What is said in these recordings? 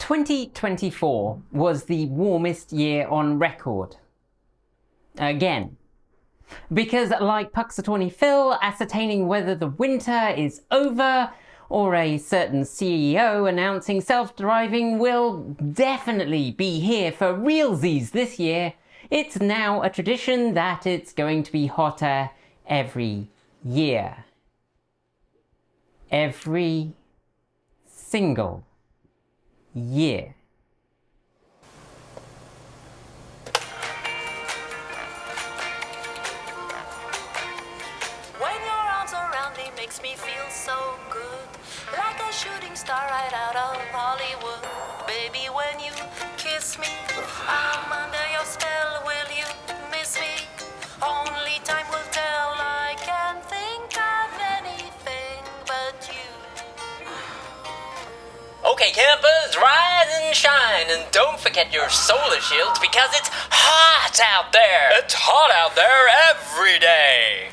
2024 was the warmest year on record. Again. Because like Puxatawny Phil ascertaining whether the winter is over, or a certain CEO announcing self-driving will definitely be here for realsies this year, it's now a tradition that it's going to be hotter every year. Every single year. When your arms around me makes me feel so good, like a shooting star right out of Hollywood. Baby, when you kiss me, I'm under your spell. Will you miss me? Only time will tell. I can't think of anything but you. Okay, campers, rise and shine, and don't forget your solar shields because it's hot out there. It's hot out there every day.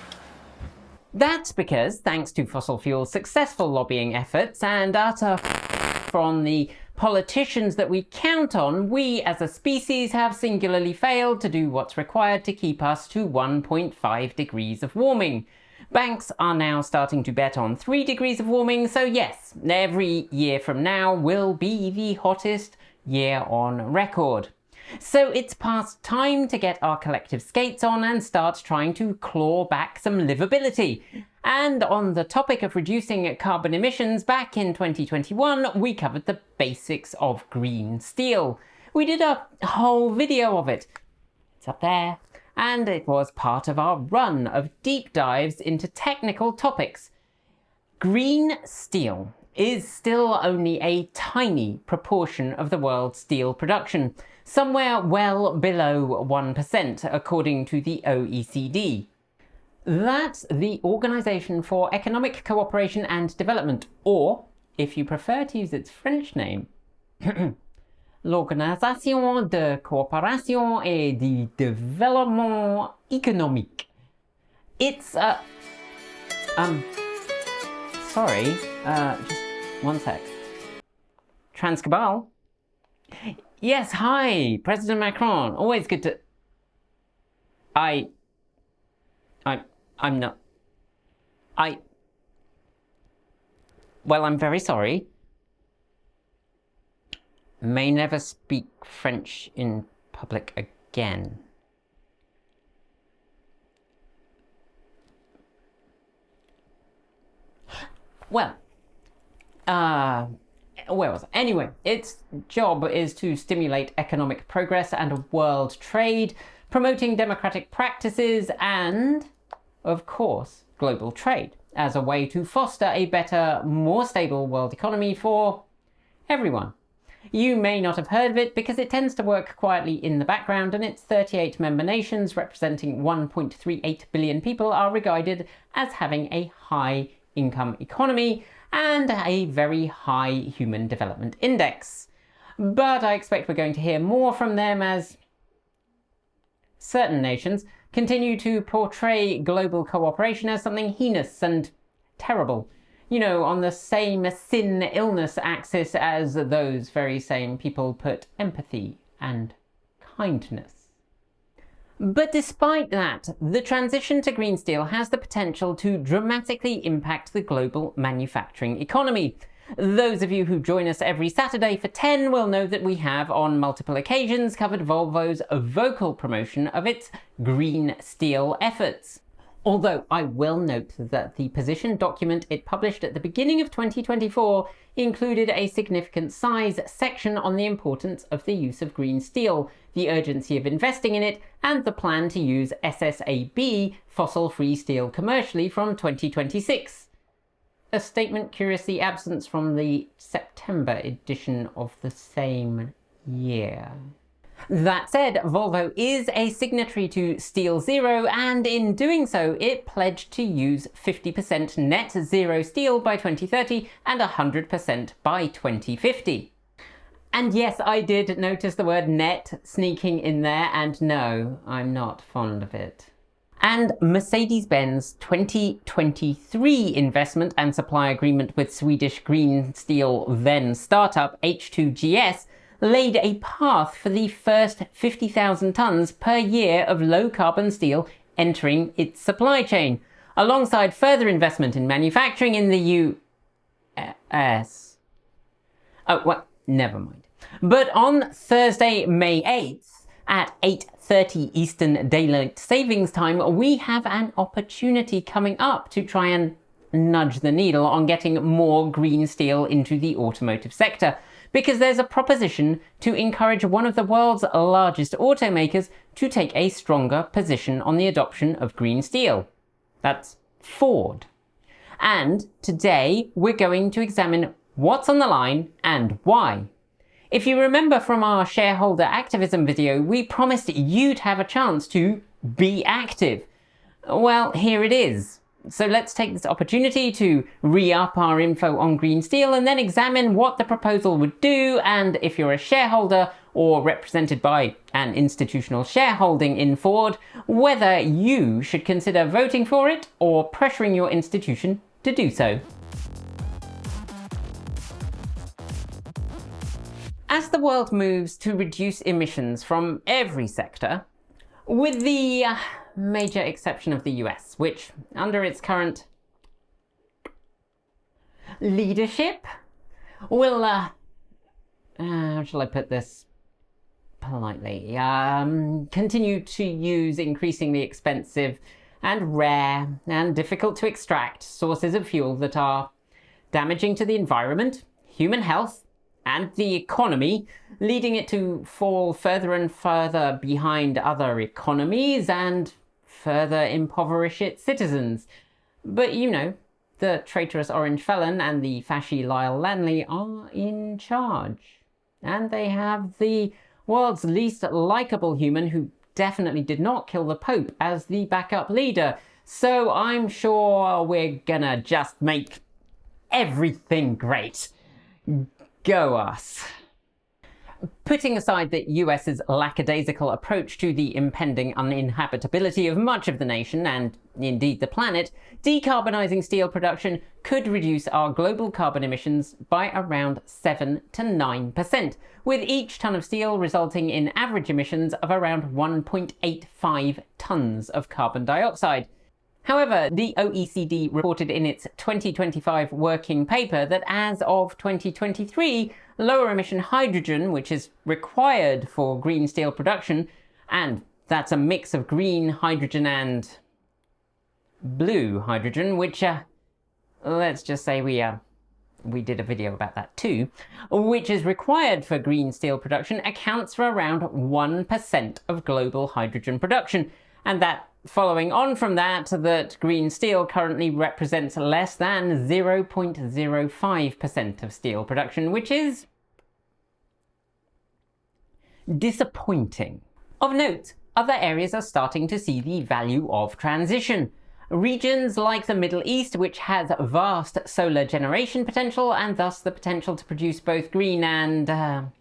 That's because, thanks to fossil fuels' successful lobbying efforts and utter from the politicians that we count on, we as a species have singularly failed to do what's required to keep us to 1.5 degrees of warming. Banks are now starting to bet on 3 degrees of warming, so yes, every year from now will be the hottest year on record. So it's past time to get our collective skates on and start trying to claw back some livability. And on the topic of reducing carbon emissions, back in 2021, we covered the basics of green steel. We did a whole video of it. It's up there. And it was part of our run of deep dives into technical topics. Green steel is still only a tiny proportion of the world's steel production, somewhere well below 1%, according to the OECD. That's the Organisation for Economic Cooperation and Development, or, if you prefer to use its French name, l'Organisation de Coopération et de Développement Économique. It's sorry, just one sec. Transcabal? Yes, hi, President Macron. Always good to... I'm not... Well, I'm very sorry. May never speak French in public again. Well, where was I? Anyway, its job is to stimulate economic progress and world trade, promoting democratic practices and, of course, global trade, as a way to foster a better, more stable world economy for everyone. You may not have heard of it because it tends to work quietly in the background, and its 38 member nations, representing 1.38 billion people, are regarded as having a high-income economy and a very high human development index. But I expect we're going to hear more from them as certain nations continue to portray global cooperation as something heinous and terrible. You know, on the same sin-illness axis as those very same people put empathy and kindness. But despite that, the transition to green steel has the potential to dramatically impact the global manufacturing economy. Those of you who join us every Saturday for 10 will know that we have, on multiple occasions, covered Volvo's vocal promotion of its green steel efforts. Although I will note that the position document it published at the beginning of 2024 included a significant size section on the importance of the use of green steel, the urgency of investing in it, and the plan to use SSAB, fossil-free steel, commercially from 2026. A statement curiously absent from the September edition of the same year. That said, Volvo is a signatory to Steel Zero, and in doing so, it pledged to use 50% net zero steel by 2030 and 100% by 2050. And yes, I did notice the word net sneaking in there, and no, I'm not fond of it. And Mercedes-Benz 2023 investment and supply agreement with Swedish green steel then startup H2GS laid a path for the first 50,000 tonnes per year of low-carbon steel entering its supply chain, alongside further investment in manufacturing in the US. Oh, well, never mind. But on Thursday, May 8th, at 8:30 Eastern Daylight Savings Time, we have an opportunity coming up to try and nudge the needle on getting more green steel into the automotive sector, because there's a proposition to encourage one of the world's largest automakers to take a stronger position on the adoption of green steel. That's Ford. And today we're going to examine what's on the line and why. If you remember from our shareholder activism video, we promised you'd have a chance to be active. Well, here it is. So let's take this opportunity to re-up our info on green steel and then examine what the proposal would do, and if you're a shareholder or represented by an institutional shareholding in Ford, whether you should consider voting for it or pressuring your institution to do so. As the world moves to reduce emissions from every sector, with the major exception of the US, which, under its current leadership, will, how shall I put this politely, continue to use increasingly expensive and rare and difficult to extract sources of fuel that are damaging to the environment, human health, and the economy, leading it to fall further and further behind other economies and further impoverish its citizens. But you know, the traitorous Orange Felon and the fashy Lyle Lanley are in charge. And they have the world's least likeable human who definitely did not kill the Pope as the backup leader. So I'm sure we're gonna just make everything great. Go us. Putting aside the US's lackadaisical approach to the impending uninhabitability of much of the nation, and indeed the planet, decarbonising steel production could reduce our global carbon emissions by around 7 to 9%, with each tonne of steel resulting in average emissions of around 1.85 tonnes of carbon dioxide. However, the OECD reported in its 2025 working paper that as of 2023, lower emission hydrogen, which is required for green steel production, and that's a mix of green hydrogen and blue hydrogen, which, let's just say we did a video about that too, which is required for green steel production, accounts for around 1% of global hydrogen production. And that, following on from that green steel currently represents less than 0.05% of steel production, which is disappointing. Of note, other areas are starting to see the value of transition. Regions like the Middle East, which has vast solar generation potential and thus the potential to produce both green and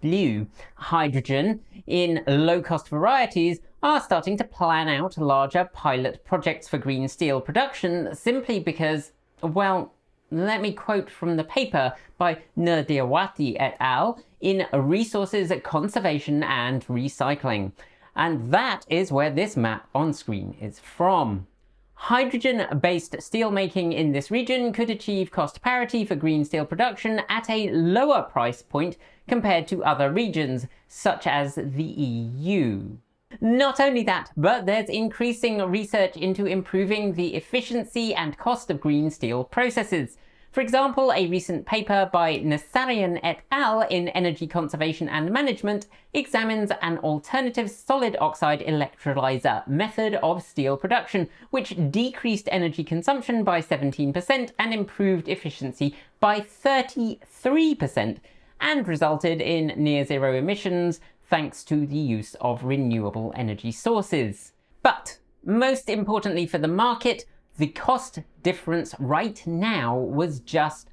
blue hydrogen in low-cost varieties, are starting to plan out larger pilot projects for green steel production simply because, well, let me quote from the paper by Nirdiawati et al. In Resources Conservation and Recycling. And that is where this map on screen is from. Hydrogen-based steelmaking in this region could achieve cost parity for green steel production at a lower price point compared to other regions, such as the EU. Not only that, but there's increasing research into improving the efficiency and cost of green steel processes. For example, a recent paper by Nassarian et al. In Energy Conservation and Management examines an alternative solid oxide electrolyzer method of steel production, which decreased energy consumption by 17% and improved efficiency by 33%, and resulted in near zero emissions thanks to the use of renewable energy sources. But most importantly for the market, the cost difference right now was just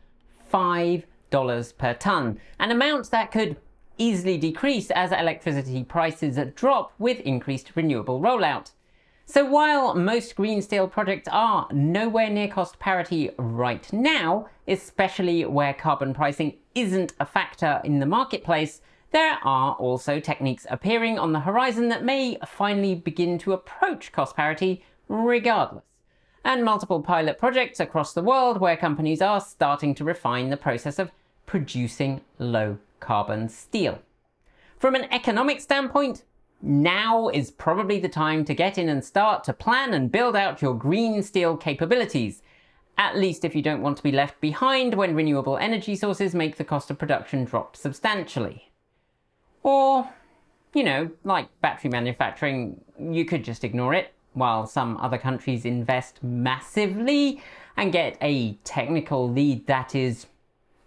$5 per tonne, an amount that could easily decrease as electricity prices drop with increased renewable rollout. So while most green steel projects are nowhere near cost parity right now, especially where carbon pricing isn't a factor in the marketplace, there are also techniques appearing on the horizon that may finally begin to approach cost parity regardless. And multiple pilot projects across the world where companies are starting to refine the process of producing low carbon steel. From an economic standpoint, now is probably the time to get in and start to plan and build out your green steel capabilities, at least if you don't want to be left behind when renewable energy sources make the cost of production drop substantially. Or, like battery manufacturing, you could just ignore it, while some other countries invest massively and get a technical lead that is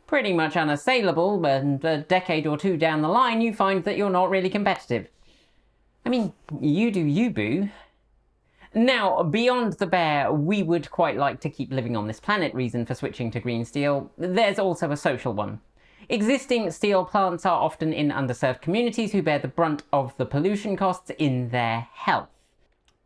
pretty much unassailable, and a decade or two down the line you find that you're not really competitive. I mean, you do you, boo. Now, beyond the bare we would quite like to keep living on this planet reason for switching to green steel, there's also a social one. Existing steel plants are often in underserved communities who bear the brunt of the pollution costs in their health.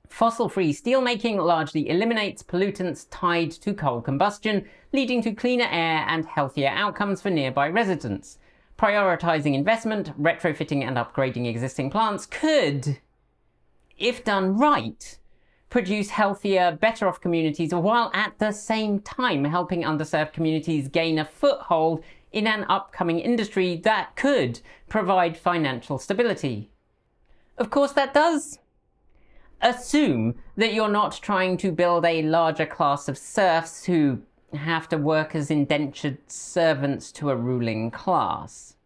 Fossil-free steelmaking largely eliminates pollutants tied to coal combustion, leading to cleaner air and healthier outcomes for nearby residents. Prioritising investment, retrofitting and upgrading existing plants could, if done right, produce healthier, better off communities while at the same time helping underserved communities gain a foothold in an upcoming industry that could provide financial stability. Of course, that does assume that you're not trying to build a larger class of serfs who have to work as indentured servants to a ruling class.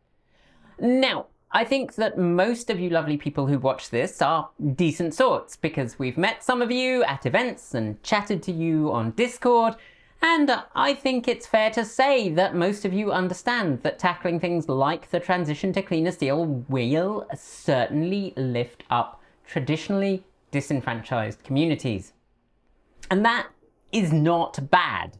Now, I think that most of you lovely people who watch this are decent sorts, because we've met some of you at events and chatted to you on Discord, and I think it's fair to say that most of you understand that tackling things like the transition to cleaner steel will certainly lift up traditionally disenfranchised communities. And that is not bad,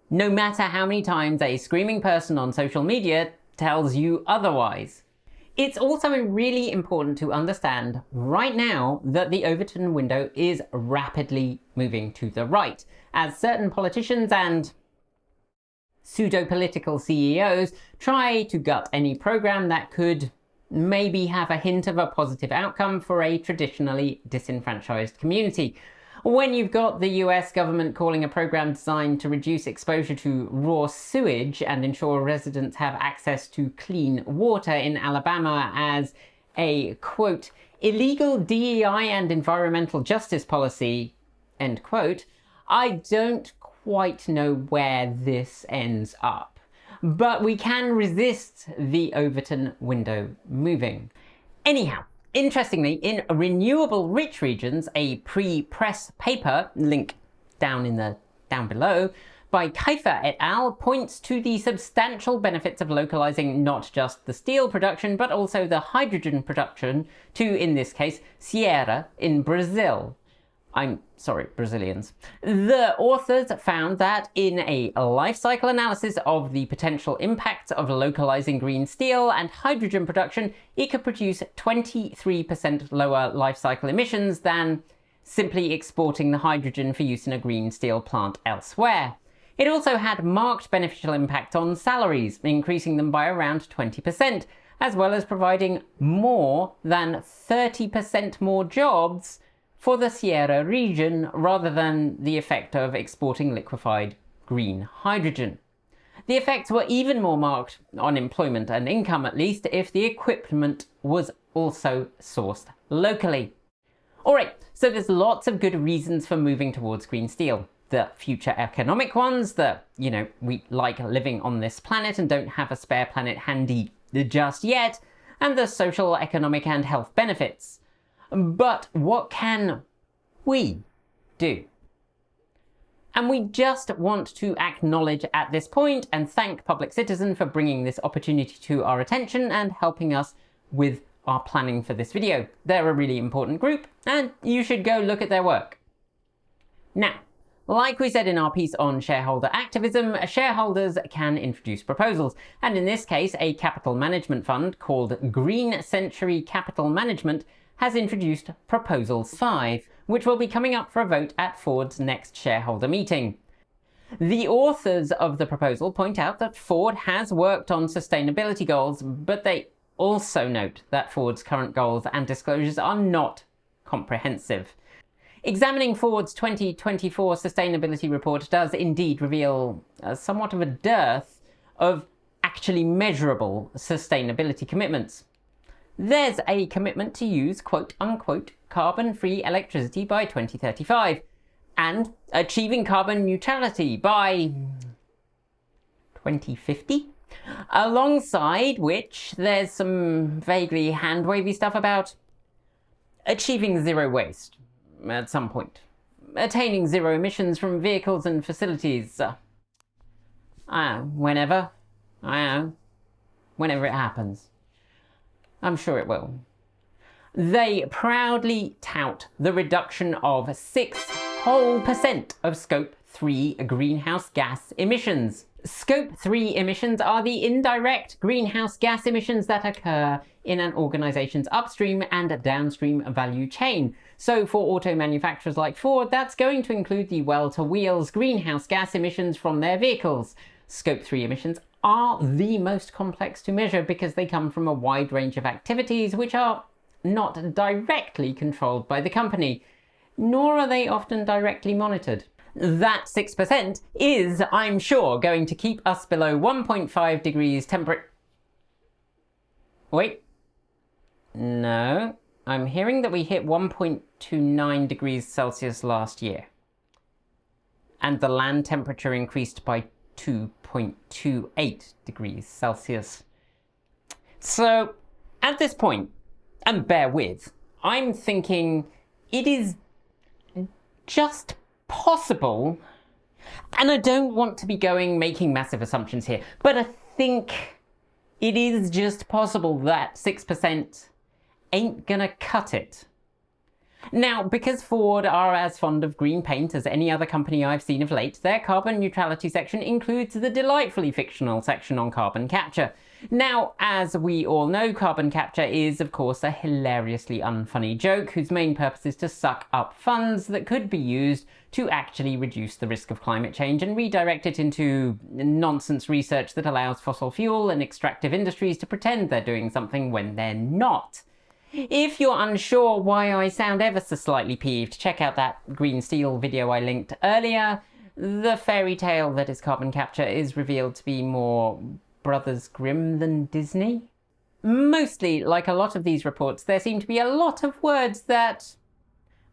no matter how many times a screaming person on social media tells you otherwise. It's also really important to understand right now that the Overton window is rapidly moving to the right, as certain politicians and pseudo-political CEOs try to gut any program that could maybe have a hint of a positive outcome for a traditionally disenfranchised community. When you've got the US government calling a program designed to reduce exposure to raw sewage and ensure residents have access to clean water in Alabama as a, quote, illegal DEI and environmental justice policy, end quote, I don't quite know where this ends up. But we can resist the Overton window moving. Anyhow, interestingly, in renewable rich regions, a pre-press paper, link down below, by Kaifer et al. Points to the substantial benefits of localizing not just the steel production, but also the hydrogen production to, in this case, Sierra in Brazil. I'm sorry, Brazilians. The authors found that in a life cycle analysis of the potential impacts of localizing green steel and hydrogen production, it could produce 23% lower life cycle emissions than simply exporting the hydrogen for use in a green steel plant elsewhere. It also had marked beneficial impact on salaries, increasing them by around 20%, as well as providing more than 30% more jobs for the Sierra region rather than the effect of exporting liquefied green hydrogen. The effects were even more marked on employment and income, at least, if the equipment was also sourced locally. Alright, so there's lots of good reasons for moving towards green steel. The future economic ones, we like living on this planet and don't have a spare planet handy just yet, and the social, economic and health benefits. But what can we do? And we just want to acknowledge at this point and thank Public Citizen for bringing this opportunity to our attention and helping us with our planning for this video. They're a really important group and you should go look at their work. Now, Like we said in our piece on shareholder activism, shareholders can introduce proposals, and in this case, a capital management fund called Green Century Capital Management has introduced Proposal 5, which will be coming up for a vote at Ford's next shareholder meeting. The authors of the proposal point out that Ford has worked on sustainability goals, but they also note that Ford's current goals and disclosures are not comprehensive. Examining Ford's 2024 sustainability report does indeed reveal somewhat of a dearth of actually measurable sustainability commitments. There's a commitment to use quote-unquote carbon-free electricity by 2035 and achieving carbon neutrality by 2050, alongside which there's some vaguely hand-wavy stuff about achieving zero waste at some point, attaining zero emissions from vehicles and facilities, whenever it happens. I'm sure it will. They proudly tout the reduction of 6% of Scope 3 greenhouse gas emissions. Scope 3 emissions are the indirect greenhouse gas emissions that occur in an organization's upstream and downstream value chain. So for auto manufacturers like Ford, that's going to include the well-to-wheels greenhouse gas emissions from their vehicles. Scope 3 emissions are the most complex to measure because they come from a wide range of activities which are not directly controlled by the company, nor are they often directly monitored. That 6% is, I'm sure, going to keep us below 1.5 degrees temperature. Wait. No. I'm hearing that we hit 1.29 degrees Celsius last year. And the land temperature increased by 2.28 degrees Celsius. So, at this point, and bear with, I'm thinking it is just possible, and I don't want to be making massive assumptions here, but I think it is just possible that 6% ain't gonna cut it. Now, because Ford are as fond of green paint as any other company I've seen of late, their carbon neutrality section includes the delightfully fictional section on carbon capture. Now, as we all know, carbon capture is, of course, a hilariously unfunny joke whose main purpose is to suck up funds that could be used to actually reduce the risk of climate change and redirect it into nonsense research that allows fossil fuel and extractive industries to pretend they're doing something when they're not. If you're unsure why I sound ever so slightly peeved, check out that green steel video I linked earlier. The fairy tale that is carbon capture is revealed to be more Brothers Grimm than Disney. Mostly, like a lot of these reports, there seem to be a lot of words that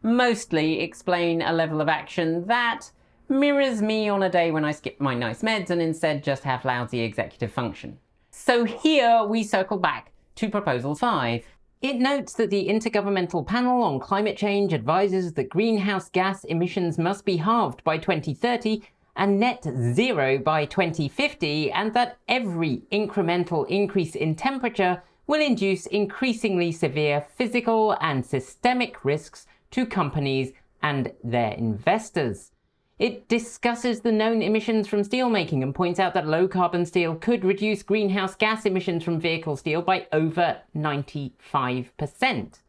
mostly explain a level of action that mirrors me on a day when I skip my nice meds and instead just have lousy executive function. So here we circle back to Proposal 5. It notes that the Intergovernmental Panel on Climate Change advises that greenhouse gas emissions must be halved by 2030 and net zero by 2050, and that every incremental increase in temperature will induce increasingly severe physical and systemic risks to companies and their investors. It discusses the known emissions from steelmaking and points out that low-carbon steel could reduce greenhouse gas emissions from vehicle steel by over 95%.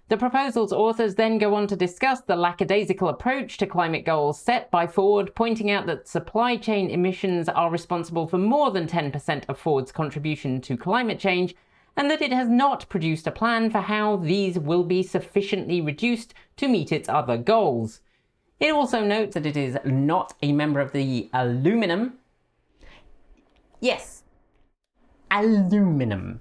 The proposal's authors then go on to discuss the lackadaisical approach to climate goals set by Ford, pointing out that supply chain emissions are responsible for more than 10% of Ford's contribution to climate change, and that it has not produced a plan for how these will be sufficiently reduced to meet its other goals. It also notes that it is not a member of the aluminum. Yes, aluminum.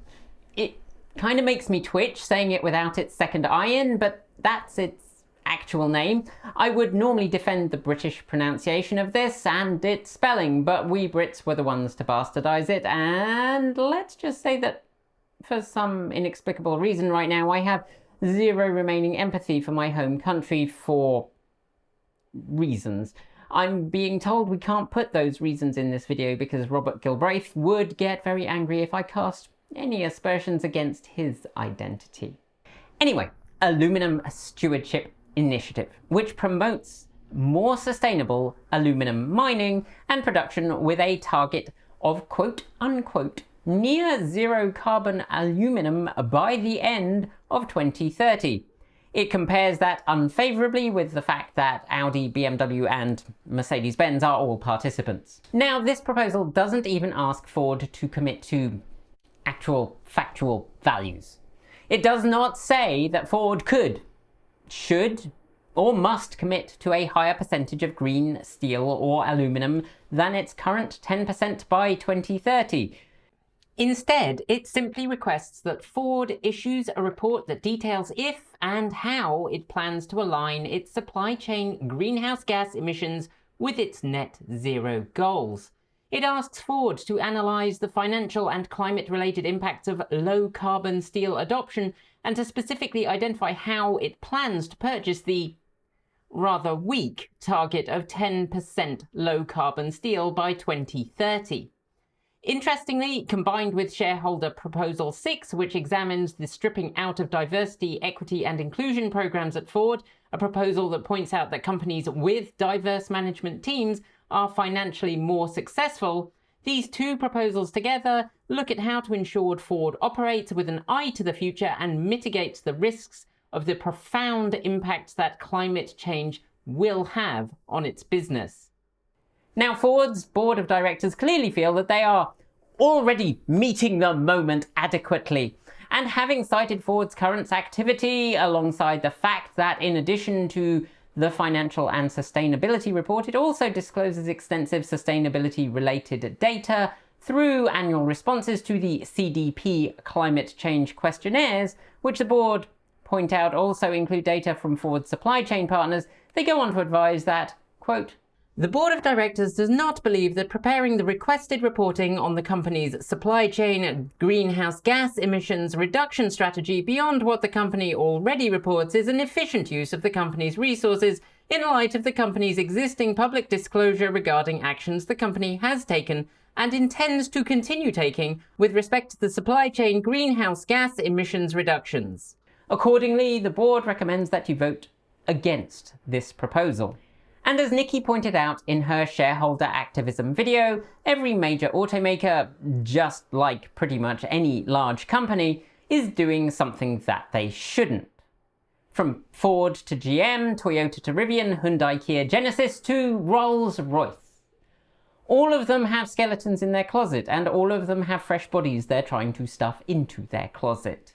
It kind of makes me twitch saying it without its second I in, but that's its actual name. I would normally defend the British pronunciation of this and its spelling, but we Brits were the ones to bastardize it, and let's just say that for some inexplicable reason right now I have zero remaining empathy for my home country for reasons. I'm being told we can't put those reasons in this video because Robert Galbraith would get very angry if I cast any aspersions against his identity. Anyway, Aluminum Stewardship Initiative, which promotes more sustainable aluminum mining and production with a target of quote-unquote near zero carbon aluminum by the end of 2030. It compares that unfavourably with the fact that Audi, BMW and Mercedes-Benz are all participants. Now, this proposal doesn't even ask Ford to commit to actual factual values. It does not say that Ford could, should, or must commit to a higher percentage of green steel or aluminum than its current 10% by 2030. Instead, it simply requests that Ford issues a report that details if and how it plans to align its supply chain greenhouse gas emissions with its net zero goals. It asks Ford to analyse the financial and climate-related impacts of low-carbon steel adoption and to specifically identify how it plans to purchase the rather weak target of 10% low-carbon steel by 2030. Interestingly, combined with shareholder Proposal 6, which examines the stripping out of diversity, equity and inclusion programs at Ford, a proposal that points out that companies with diverse management teams are financially more successful, these two proposals together look at how to ensure Ford operates with an eye to the future and mitigates the risks of the profound impacts that climate change will have on its business. Now, Ford's board of directors clearly feel that they are already meeting the moment adequately. And having cited Ford's current activity alongside the fact that in addition to the financial and sustainability report, it also discloses extensive sustainability-related data through annual responses to the CDP climate change questionnaires, which the board point out also include data from Ford's supply chain partners, they go on to advise that, quote, "The board of directors does not believe that preparing the requested reporting on the company's supply chain greenhouse gas emissions reduction strategy beyond what the company already reports is an efficient use of the company's resources in light of the company's existing public disclosure regarding actions the company has taken and intends to continue taking with respect to the supply chain greenhouse gas emissions reductions." Accordingly, the board recommends that you vote against this proposal. And as Nikki pointed out in her shareholder activism video, every major automaker, just like pretty much any large company, is doing something that they shouldn't. From Ford to GM, Toyota to Rivian, Hyundai, Kia, Genesis to Rolls-Royce. All of them have skeletons in their closet, and all of them have fresh bodies they're trying to stuff into their closet.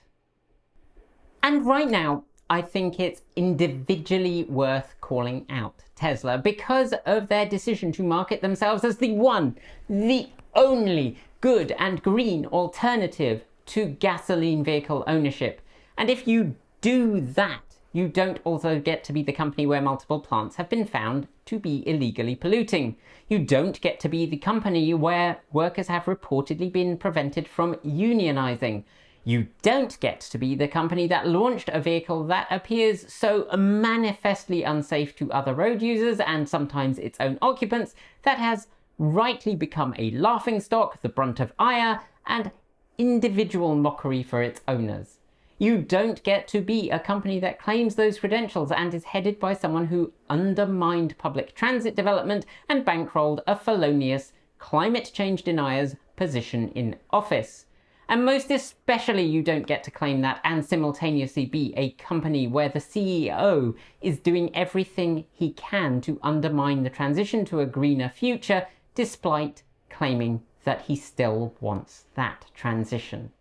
And right now, I think it's individually worth calling out Tesla because of their decision to market themselves as the one, the only good and green alternative to gasoline vehicle ownership. And if you do that, you don't also get to be the company where multiple plants have been found to be illegally polluting. You don't get to be the company where workers have reportedly been prevented from unionizing. You don't get to be the company that launched a vehicle that appears so manifestly unsafe to other road users and sometimes its own occupants that has rightly become a laughingstock, the brunt of ire, and individual mockery for its owners. You don't get to be a company that claims those credentials and is headed by someone who undermined public transit development and bankrolled a felonious climate change denier's position in office. And most especially, you don't get to claim that and simultaneously be a company where the CEO is doing everything he can to undermine the transition to a greener future, despite claiming that he still wants that transition.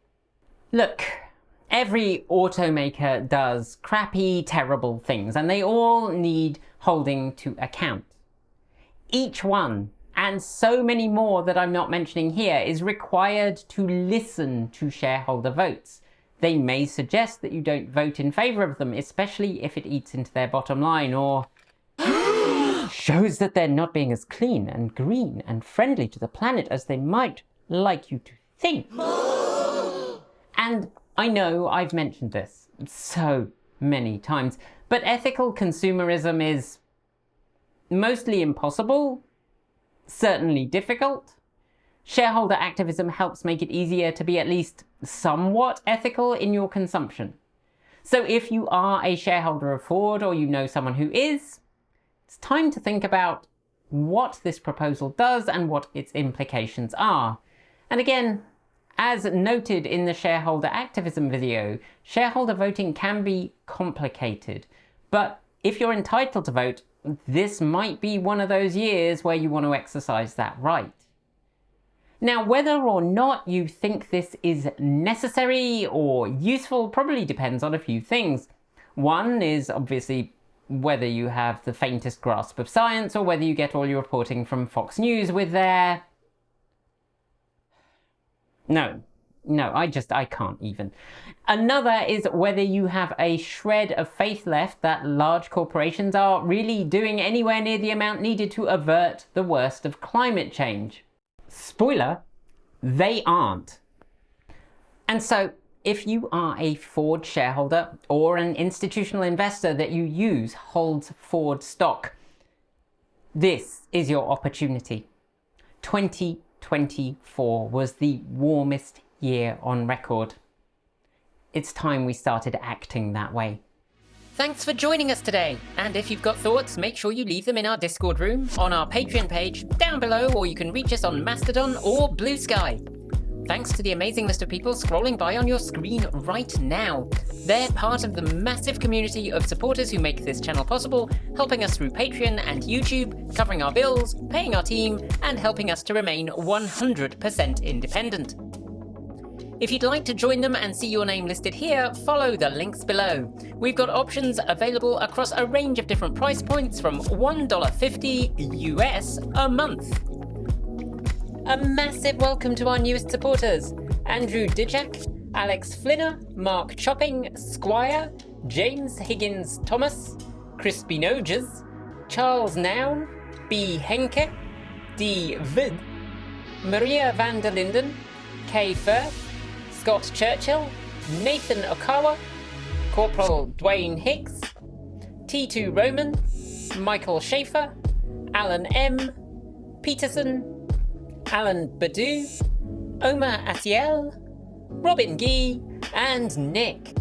Look, every automaker does crappy, terrible things, and they all need holding to account. Each one, and so many more that I'm not mentioning here, is required to listen to shareholder votes. They may suggest that you don't vote in favour of them, especially if it eats into their bottom line, or shows that they're not being as clean and green and friendly to the planet as they might like you to think. And I know I've mentioned this so many times, but ethical consumerism is mostly impossible, certainly difficult. Shareholder activism helps make it easier to be at least somewhat ethical in your consumption. So if you are a shareholder of Ford or you know someone who is, it's time to think about what this proposal does and what its implications are. And again, as noted in the shareholder activism video, shareholder voting can be complicated. But if you're entitled to vote, this might be one of those years where you want to exercise that right. Now, whether or not you think this is necessary or useful probably depends on a few things. One is obviously whether you have the faintest grasp of science or whether you get all your reporting from Fox News with their... No, I can't even. Another is whether you have a shred of faith left that large corporations are really doing anywhere near the amount needed to avert the worst of climate change. Spoiler, they aren't. And so, if you are a Ford shareholder or an institutional investor that you use holds Ford stock, this is your opportunity. 2024 was the warmest year on record. It's time we started acting that way. Thanks for joining us today. And if you've got thoughts, make sure you leave them in our Discord room, on our Patreon page, down below, or you can reach us on Mastodon or Blue Sky. Thanks to the amazing list of people scrolling by on your screen right now. They're part of the massive community of supporters who make this channel possible, helping us through Patreon and YouTube, covering our bills, paying our team, and helping us to remain 100% independent. If you'd like to join them and see your name listed here, follow the links below. We've got options available across a range of different price points from $1.50 US a month. A massive welcome to our newest supporters: Andrew Dijak, Alex Flinner, Mark Chopping, Squire, James Higgins Thomas, Crispy Noges, Charles Noun, B. Henke, D. Vid, Maria van der Linden, Kay Firth, Scott Churchill, Nathan Okawa, Corporal Dwayne Hicks, T2 Roman, Michael Schaefer, Alan M, Peterson, Alan Badu, Omar Asiel, Robin Gee, and Nick.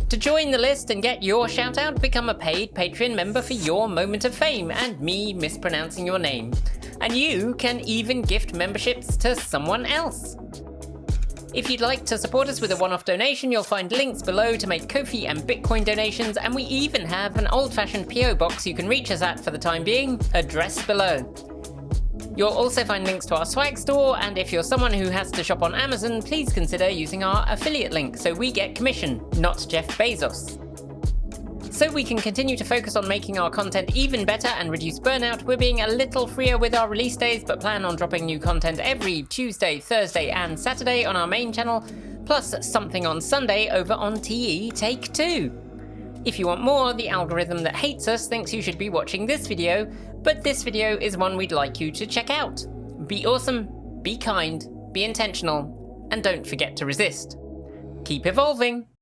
To join the list and get your shout out, become a paid Patreon member for your moment of fame and me mispronouncing your name. And you can even gift memberships to someone else. If you'd like to support us with a one-off donation, you'll find links below to make Ko-fi and Bitcoin donations, and we even have an old-fashioned PO box you can reach us at for the time being, addressed below. You'll also find links to our swag store, and if you're someone who has to shop on Amazon, please consider using our affiliate link so we get commission, not Jeff Bezos. So we can continue to focus on making our content even better and reduce burnout, we're being a little freer with our release days, but plan on dropping new content every Tuesday, Thursday and Saturday on our main channel, plus something on Sunday over on TE Take 2. If you want more, the algorithm that hates us thinks you should be watching this video, but this video is one we'd like you to check out. Be awesome, be kind, be intentional, and don't forget to resist. Keep evolving!